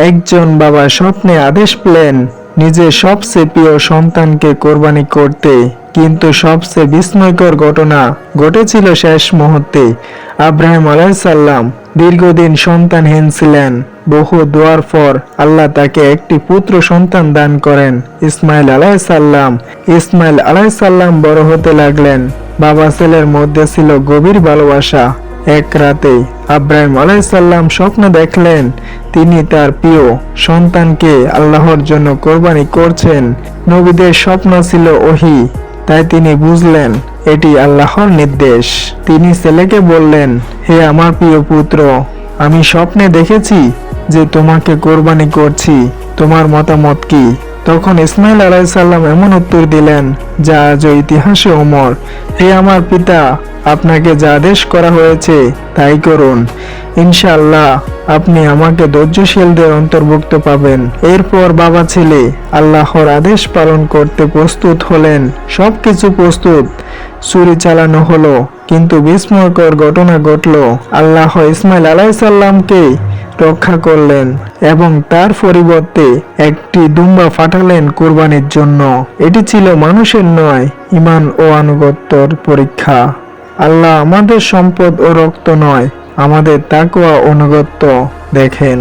একজন বাবা স্বপ্নে আদেশ পেলেন নিজের সবচেয়ে প্রিয় সন্তানকে কোরবানি করতে, কিন্তু সবচেয়ে বিস্ময়কর ঘটনা ঘটেছিল শেষ মুহূর্তে। আব্রাহিম আলাইহিসসালাম দীর্ঘদিন সন্তানহীন ছিলেন। বহু দোয়ার পর আল্লাহ তাকে একটি পুত্র সন্তান দান করেন, ইসমাইল আলাইহিসসালাম। ইসমাইল আলাইহিসসালাম বড় হতে লাগলেন। বাবা ছেলের মধ্যে ছিল গভীর ভালোবাসা। এক রাতে আব্রাহিম আলাইহিসসালাম স্বপ্ন দেখলেন তিনি তার প্রিয় সন্তানকে আল্লাহর জন্য কোরবানি করছেন। নবীদের স্বপ্ন ছিল ওহী, তাই তিনি বুঝলেন এটি আল্লাহর নির্দেশ। তিনি ছেলেকে বললেন, হে আমার প্রিয় পুত্র, আমি স্বপ্নে দেখেছি যে তোমাকে কোরবানি করছি, তোমার মতামত কি? তখন ইসমাইল আলাইহিসসালাম এমন উত্তর দিলেন যা আজও ইতিহাসে অমর, হে আমার পিতা, আপনাকে যা আদেশ করা হয়েছে তাই করুন। ইনশাআল্লাহ আপনি আমাকে ধৈর্যশীলদের অন্তর্ভুক্ত পাবেন। এরপর বাবা ছেলে আল্লাহর আদেশ পালন করতে প্রস্তুত হলেন। সবকিছু প্রস্তুত, ছুরি চালানো হলো, কিন্তু বিস্ময়কর ঘটনা ঘটল। আল্লাহ ইসমাইল আলাইহিসসালামকে রক্ষা করলেন এবং তার পরিবর্তে একটি দুম্বা পাঠালেন কুরবানির জন্য। এটি ছিল মানুষের নয়, ঈমান ও আনুগত্যের পরীক্ষা। আল্লাহ আমাদের সম্পদ ও রক্ত নয়, আমাদের তাকওয়া ও আনুগত্য দেখেন।